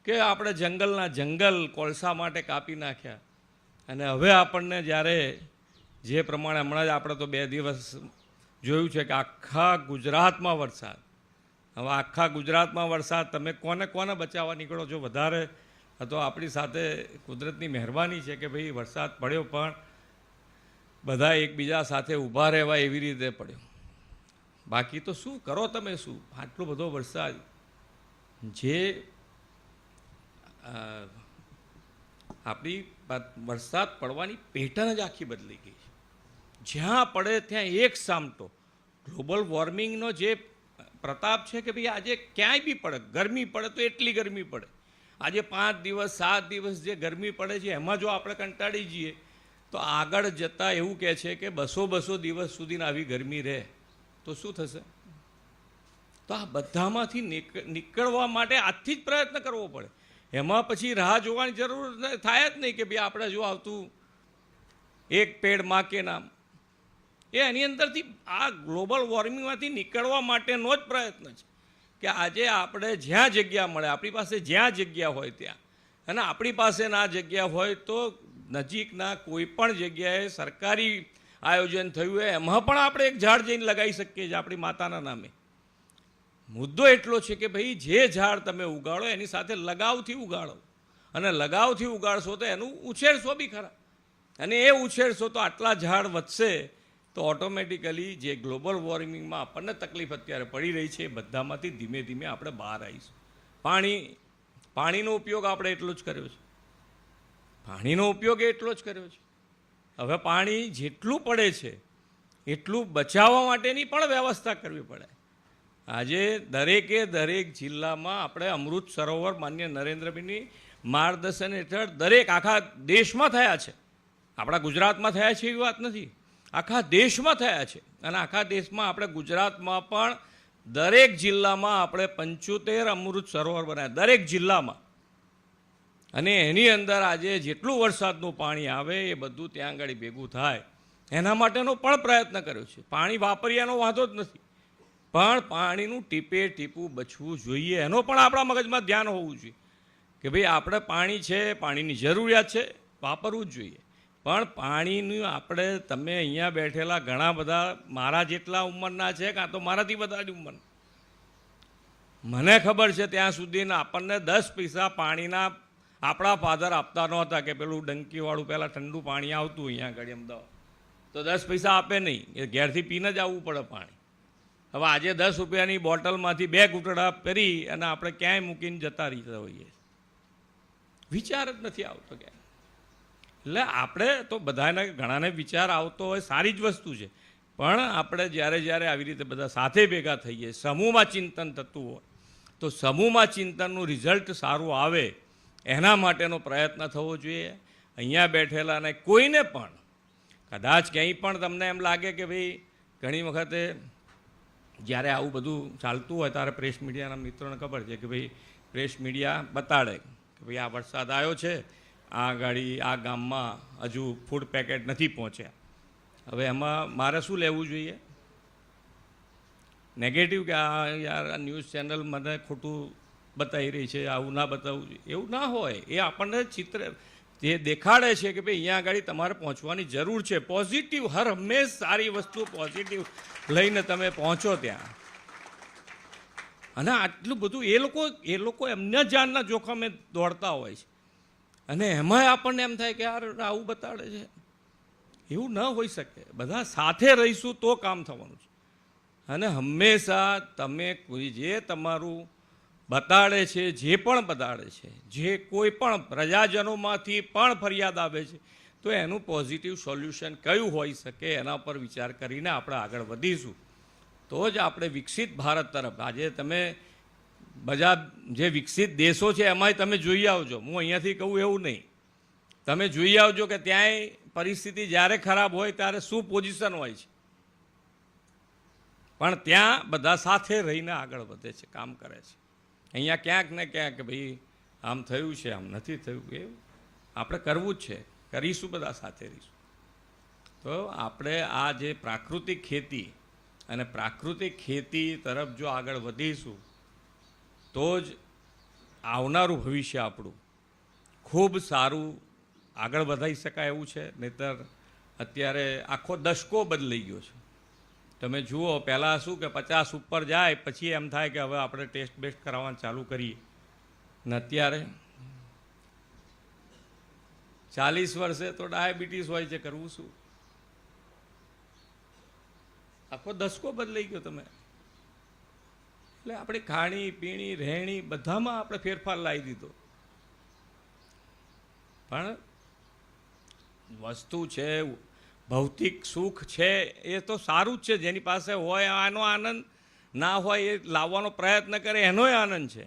કે આપણે જંગલના જંગલ કોલસા માટે કાપી નાખ્યા. અને હવે આપણને જ્યારે જે પ્રમાણે હમણાં જ આપણે તો 2 દિવસ જોયું છે કે આખા ગુજરાતમાં વરસાદ, હવે આખા ગુજરાતમાં વરસાદ, તમે કોને કોને બચાવવા નીકળો છો વધારે? તો આપણી સાથે કુદરતની મહેરબાની છે કે ભાઈ વરસાદ પડ્યો પણ બધા એકબીજા સાથે ઊભા રહેવા એવી રીતે પડ્યો. બાકી તો શું કરો તમે? શું આટલો બધો વરસાદ, જે આપણી વરસાદ પડવાની પેટર્ન જ આખી બદલી ગઈ છે. જ્યાં પડે ત્યાં એક સામટો. ગ્લોબલ વોર્મિંગનો જે પ્રતાપ છે કે ભાઈ આજે ક્યાંય બી પડે, ગરમી પડે તો એટલી ગરમી પડે. આજે 5 દિવસ 7 દિવસ જે ગરમી પડે છે એમાં જો આપણે કંટાળી જઈએ તો આગળ જતાં એવું કહે છે કે 200 દિવસ સુધીની આવી ગરમી રહે તો શું થશે? તો આ બધામાંથી નીકળવા માટે આજથી જ પ્રયત્ન કરવો પડે. એમાં પછી રાહ જોવાની જરૂર થાય જ નહીં કે ભાઈ આપણે જો આવતું એક પેડ માં કે નામ, એની અંદરથી આ ગ્લોબલ વોર્મિંગમાંથી નીકળવા માટેનો જ પ્રયત્ન છે કે આજે આપણે જ્યાં જગ્યા મળે, આપણી પાસે જ્યાં જગ્યા હોય ત્યાં, અને આપણી પાસે ના જગ્યા હોય તો નજીકના કોઈ પણ જગ્યાએ સરકારી આયોજન થયું હોય એમાં પણ આપણે એક ઝાડ જઈને લગાવી શકીએ છીએ આપણી માતાના નામે. મુદ્દો એટલો છે કે ભાઈ જે ઝાડ તમે ઉગાડો એની સાથે લગાવથી ઉગાડો, અને લગાવથી ઉગાડશો તો એનું ઉછેરશો બી ખરા, અને એ ઉછેરશો તો આટલા ઝાડ વધશે તો ઓટોમેટિકલી જે ગ્લોબલ વોર્મિંગમાં આપણને તકલીફ અત્યારે પડી રહી છે એ બધામાંથી ધીમે ધીમે આપણે બહાર આવીશું. પાણીનો ઉપયોગ આપણે એટલો જ કર્યો છે, પાણીનો ઉપયોગ એટલો જ કર્યો છે. હવે પાણી જેટલું પડે છે એટલું બચાવવા માટેની પણ વ્યવસ્થા કરવી પડે. આજે દરેકે દરેક જિલ્લામાં આપણે અમૃત સરોવર માન્ય નરેન્દ્રભાઈની માર્ગદર્શન હેઠળ દરેક આખા દેશમાં થયા છે. આપણા ગુજરાતમાં થયા છે એવી વાત નથી, આખા દેશમાં થયા છે. અને આખા દેશમાં આપણે ગુજરાતમાં પણ દરેક જિલ્લામાં આપણે 75 અમૃત સરોવર બનાવ્યા, દરેક જિલ્લામાં. અને એની અંદર આજે જેટલું વરસાદનું પાણી આવે એ બધું ત્યાં આગળ ભેગું થાય એના માટેનો પણ પ્રયત્ન કર્યો છે. પાણી વાપર્યાનો વાંધો જ નથી, પણ પાણીનું ટીપે ટીપું બચવું જોઈએ એનો પણ આપણા મગજમાં ધ્યાન હોવું જોઈએ કે ભાઈ આપણે પાણી છે, પાણીની જરૂરિયાત છે, વાપરવું જ જોઈએ. પણ પાણીનું આપણે, તમે અહીંયા બેઠેલા ઘણા બધા મારા જેટલા ઉંમરના છે, કાં તો મારાથી વધારે ઉંમરના, મને ખબર છે ત્યાં સુધી આપણને 10 પૈસા પાણીના આપણા ફાધર આપતા નહોતા કે પેલું ડંકીવાળું પહેલાં ઠંડુ પાણી આવતું અહીંયા આગળ અમદાવાદ, તો 10 પૈસા આપે નહીં, એ ઘેરથી પીને જ આવવું પડે પાણી. હવે આજે 10 રૂપિયાની બોટલમાંથી 2 ઘૂંટડા કરી અને આપણે ક્યાંય મૂકીને જતા રહેતા હોઈએ. વિચાર જ નથી આવતો ક્યાંય. એટલે આપણે તો બધાને ઘણાને વિચાર આવતો હોય સારી જ વસ્તુ છે, પણ આપણે જ્યારે આવી રીતે બધા સાથે ભેગા થઈએ, સમૂહમાં ચિંતન થતું હોય, તો સમૂહમાં ચિંતનનું રિઝલ્ટ સારું આવે એના માટેનો પ્રયત્ન થવો જોઈએ. અહીંયા બેઠેલાને કોઈને પણ કદાચ ક્યાંય પણ તમને એમ લાગે કે ભાઈ ઘણી વખતે જ્યારે આવું બધું ચાલતું હોય ત્યારે પ્રેસ મીડિયાના મિત્રોને ખબર છે કે ભાઈ પ્રેસ મીડિયા બતાડે કે ભાઈ આ વરસાદ આવ્યો છે, આ ગાડી આ ગામમાં હજુ ફૂડ પેકેટ નથી પહોંચ્યા. હવે એમાં મારે શું લેવું જોઈએ? નેગેટિવ કે આ યાર આ ન્યૂઝ ચેનલ મને ખોટું બતાવી રહી છે, આવું ના બતાવવું જોઈએ, એવું ના હોય. એ આપણને ચિત્ર જે દેખાડે છે કે ભાઈ અહીંયા આગળ તમારે પહોંચવાની જરૂર છે. પોઝિટિવ, હર હંમેશ સારી વસ્તુ પોઝિટિવ લઈને તમે પહોંચો ત્યાં. અને આટલું બધું એ લોકો એમના જાનના જોખમે દોડતા હોય છે, અને એમાંય આપણને એમ થાય કે યાર આવું બતાડે છે. એવું ન હોઈ શકે. બધા સાથે રહીશું તો કામ થવાનું છે. અને હંમેશા તમે કોઈ જે તમારું બતાડે છે, જે પણ બતાડે છે, જે કોઈ પણ પ્રજાજનોમાંથી પણ ફરિયાદ આવે છે, તો એનું પોઝિટિવ સોલ્યુશન કયું હોઈ શકે એના પર વિચાર કરીને આપણે આગળ વધીશું. તો જ આપણે વિકસિત ભારત તરફ. આજે તમે બધા જે વિકસિત દેશો છે એમાંય તમે જોઈ આવજો. હું અહીંયાથી કહું એવું નહીં, તમે જોઈ આવજો કે ત્યાંય પરિસ્થિતિ જ્યારે ખરાબ હોય ત્યારે શું પોઝિશન હોય છે, પણ ત્યાં બધા સાથે રહીને આગળ વધે છે, કામ કરે છે. અહીંયા ક્યાંક ને ક્યાંક ભાઈ આમ થયું છે, આમ નથી થયું, એવું આપણે કરવું જ છે, કરીશું, બધા સાથે રહીશું. તો આપણે આ જે પ્રાકૃતિક ખેતી અને પ્રાકૃતિક ખેતી તરફ જો આગળ વધીશું તો જ આવનારું ભવિષ્ય આપણું ખૂબ સારું આગળ વધારી શકાય એવું છે. નહીંતર અત્યારે આખો દશકો બદલાઈ ગયો છે. તમે જુઓ, પહેલાં શું કે 50 ઉપર જાય પછી એમ થાય કે હવે આપણે ટેસ્ટ બેસ્ટ કરાવવાનું ચાલુ કરીએ, ને અત્યારે 40 વર્ષે તો ડાયાબિટીસ હોય છે, કરવું શું? આખો દશકો બદલાઈ ગયો તમે. એટલે આપણે ખાણી પીણી રહેણી બધામાં આપણે ફેરફાર લાવી દીધો. પણ વસ્તુ છે, ભૌતિક સુખ છે, એ તો સારું જ છે. જેની પાસે હોય આનો આનંદ, ના હોય એ લાવવાનો પ્રયત્ન કરે એનોય આનંદ છે.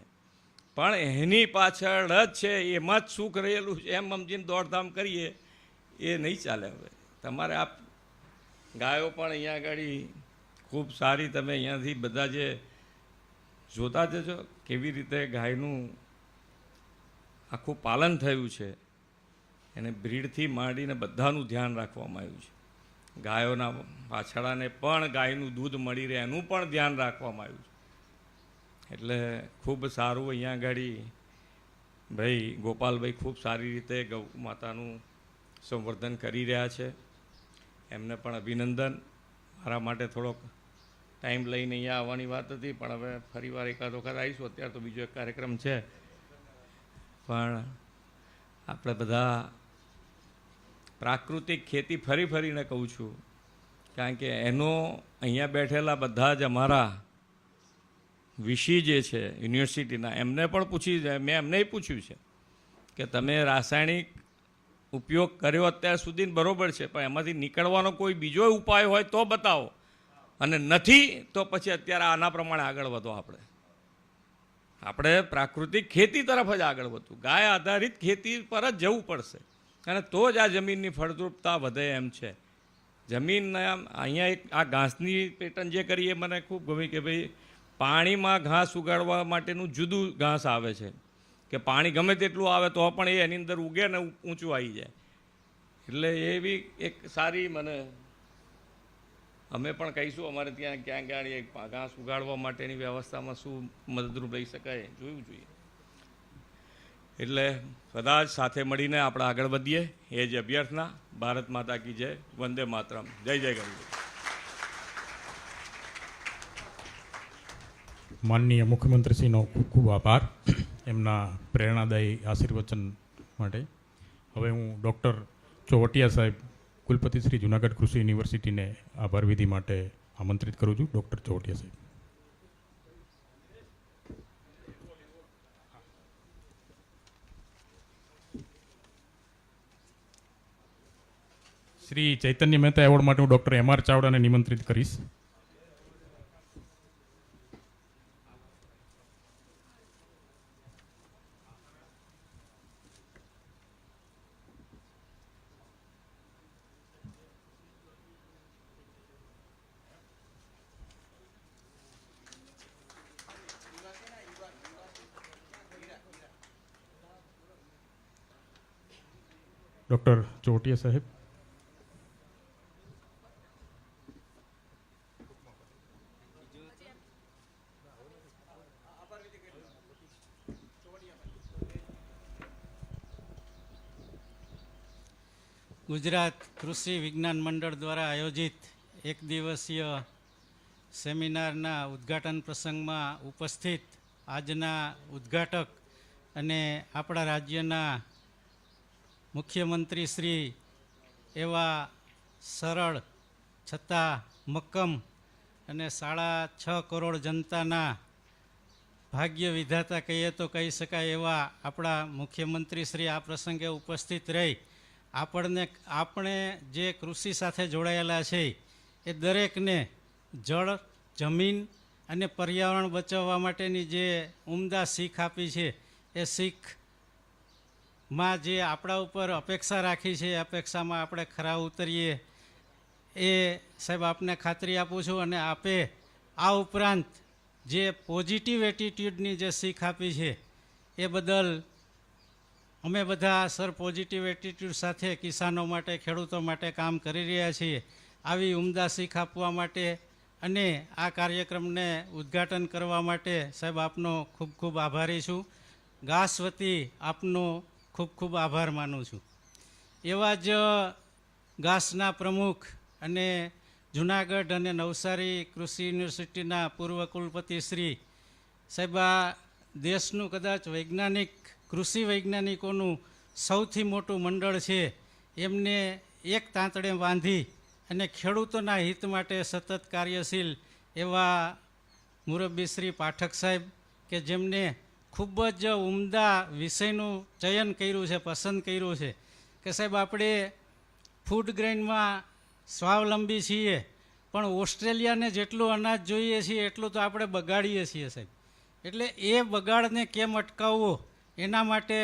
પણ એની પાછળ જ છે, એમાં જ સુખ રહેલું છે એમ સમજીને દોડધામ કરીએ એ નહીં ચાલે. હવે તમારે આ ગાયો પણ અહીંયા આગળ ખૂબ સારી, તમે અહીંયાથી બધા જે જોતા જજો કેવી રીતે ગાયનું આખું પાલન થયું છે, એને બ્રીડથી માંડીને બધાનું ધ્યાન રાખવામાં આવ્યું છે. ગાયોના પાછળાને પણ ગાયનું દૂધ મળી રહે એનું પણ ધ્યાન રાખવામાં આવ્યું છે. એટલે ખૂબ સારું અહીંયા આગળ ભાઈ ગોપાલભાઈ ખૂબ સારી રીતે ગૌ માતાનું સંવર્ધન કરી રહ્યા છે. એમને પણ અભિનંદન. મારા માટે થોડોક ટાઈમ લઈને અહીંયા આવવાની વાત હતી, પણ હવે ફરીવાર એકાદ વખત આવીશું. અત્યારે તો બીજો એક કાર્યક્રમ છે, પણ આપણે બધા પ્રાકૃતિક ખેતી ફરીને કહું છું, કારણ કે એનો અહીંયા બેઠેલા બધા જ અમારા વીસી જે છે યુનિવર્સિટીના, એમને પણ મેં એમને પૂછ્યું છે કે તમે રાસાયણિક ઉપયોગ કર્યો અત્યાર સુધી બરાબર છે, પણ એમાંથી નીકળવાનો કોઈ બીજો ઉપાય હોય તો બતાવો, અને નથી તો પછી અત્યારે આના પ્રમાણે આગળ વધો. આપણે પ્રાકૃતિક ખેતી તરફ જ આગળ વધવું, ગાય આધારિત ખેતી પર જ જવું પડશે, અને તો જ આ જમીનની ફળદ્રુપતા વધે એમ છે. જમીનના અહીંયા એક આ ઘાસની પેટર્ન જે કરીએ મને ખૂબ ગમી કે ભાઈ પાણીમાં ઘાસ ઉગાડવા માટેનું જુદું ઘાસ આવે છે, કે પાણી ગમે તેટલું આવે તો પણ એ એની અંદર ઉગે ને ઊંચું આવી જાય. એટલે એવી એક સારી મને અમે પણ કહીશું અમારે ત્યાં ક્યાં ક્યાં ઘાસ ઉગાડવા માટેની વ્યવસ્થામાં શું મદદરૂપ રહી શકાય જોવું જોઈએ. એટલે બધા જ સાથે મળીને આપણે આગળ વધીએ એ જ અભ્યર્થના. ભારત માતા કી જય. વંદે માતરમ. જય જય ગરવી. માનનીય મુખ્યમંત્રીશ્રીનો ખૂબ ખૂબ આભાર એમના પ્રેરણાદાયી આશીર્વચન માટે. હવે હું ડૉક્ટર ચોવટિયા સાહેબ, કુલપતિ શ્રી જુનાગઢ કૃષિ યુનિવર્સિટીને આભાર વિધિ માટે આમંત્રિત કરું છું. ડૉક્ટર ચોવટિયા સાહેબ. શ્રી ચૈતન્ય મહેતા એવોર્ડ માટે હું ડૉક્ટર એમ આર ચાવડાને નિમંત્રિત કરીશ. ડૉક્ટર ચોટિયા સાહેબ. ગુજરાત કૃષિ વિજ્ઞાન મંડળ દ્વારા આયોજિત એક દિવસીય સેમિનારના ઉદ્ઘાટન પ્રસંગમાં ઉપસ્થિત આજના ઉદ્ઘાટક અને આપણા રાજ્યના મુખ્યમંત્રી શ્રી એવા સરળ છતાં મક્કમ અને 6.5 કરોડ જનતાના ભાગ્ય વિધાતા કહીએ તો કહી શકાય એવા આપણા મુખ્યમંત્રી શ્રી આ પ્રસંગે ઉપસ્થિત રહી આપણે જે કૃષિ સાથે જોડાયેલા છે એ દરેકને જળ, જમીન અને પર્યાવરણ બચાવવા માટેની જે ઉમદા શીખ આપી છે એ શીખમાં જે આપણા ઉપર અપેક્ષા રાખી છે એ અપેક્ષામાં આપણે ખરા ઉતરીએ એ સાહેબ આપને ખાતરી આપું છું. અને આપે આ ઉપરાંત જે પોઝિટિવ એટીટ્યૂડની જે શીખ આપી છે એ બદલ અમે બધા સર પોઝિટિવ એટીટ્યૂડ સાથે કિસાનો માટે, ખેડૂતો માટે કામ કરી રહ્યા છીએ. આવી ઉમદા શીખ આપવા માટે અને આ કાર્યક્રમને ઉદ્ઘાટન કરવા માટે સાહેબ આપનો ખૂબ ખૂબ આભારી છું. ઘાસ વતી આપનો ખૂબ ખૂબ આભાર માનું છું. એવા જ ઘાસના પ્રમુખ અને જુનાગઢ અને નવસારી કૃષિ યુનિવર્સિટીના પૂર્વ કુલપતિ શ્રી સાહેબ આ દેશનું કદાચ વૈજ્ઞાનિક કૃષિ વૈજ્ઞાનિકોનું સૌથી મોટું મંડળ છે. એમને એક તાંતડે બાંધી અને ખેડૂતોના હિત માટે સતત કાર્યશીલ એવા મુરબ્બી શ્રી પાઠક સાહેબ કે જેમને ખૂબ જ ઉમદા વિષયનું ચયન કર્યું છે, પસંદ કર્યું છે કે સાહેબ આપણે ફૂડ ગ્રેઇનમાં સ્વાવલંબી છીએ પણ ઓસ્ટ્રેલિયાને જેટલું અનાજ જોઈએ છીએ એટલું તો આપણે બગાડીએ છીએ સાહેબ. એટલે એ બગાડને કેમ અટકાવવો એના માટે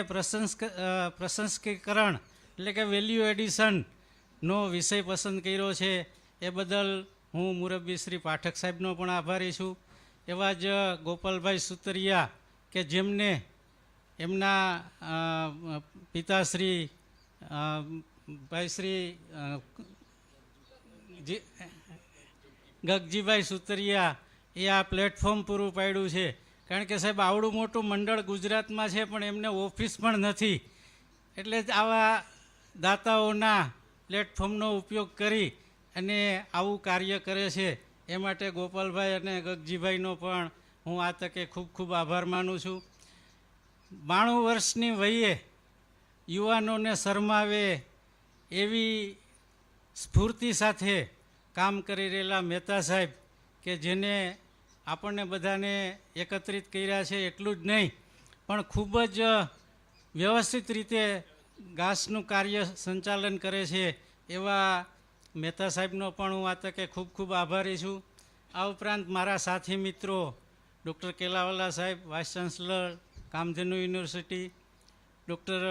પ્રશંસકીકરણ એટલે કે વેલ્યુ એડિશનનો વિષય પસંદ કર્યો છે. એ બદલ હું મુરબ્બી શ્રી પાઠક સાહેબનો પણ આભારી છું. એવા જ ગોપાલભાઈ સુતરિયા કે જેમને એમના પિતાશ્રી ભાઈશ્રી ગગજીભાઈ સુતરિયા એ આ પ્લેટફોર્મ પૂરું પાડ્યું છે. કારણ કે સાહેબ આવડું મોટું મંડળ ગુજરાતમાં છે પણ એમને ઓફિસ પણ નથી. એટલે જ આવા દાતાઓના પ્લેટફોર્મનો ઉપયોગ કરી અને આવું કાર્ય કરે છે. એ માટે ગોપાલભાઈ અને ગગજીભાઈનો પણ હું આ તકે ખૂબ ખૂબ આભાર માનું છું. 92 વર્ષની વયે યુવાનોને શરમાવે એવી સ્ફૂર્તિ સાથે કામ કરી રહેલા મહેતા સાહેબ કે જેને આપણને બધાને એકત્રિત કર્યા છે એટલું જ નહીં પણ ખૂબ જ વ્યવસ્થિત રીતે ઘાસનું કાર્ય સંચાલન કરે છે એવા મહેતા સાહેબનો પણ હું આ તકે ખૂબ ખૂબ આભારી છું. આ ઉપરાંત મારા સાથી મિત્રો ડૉક્ટર કેલાવાલા સાહેબ, vice chancellor Kamdhenu university, doctor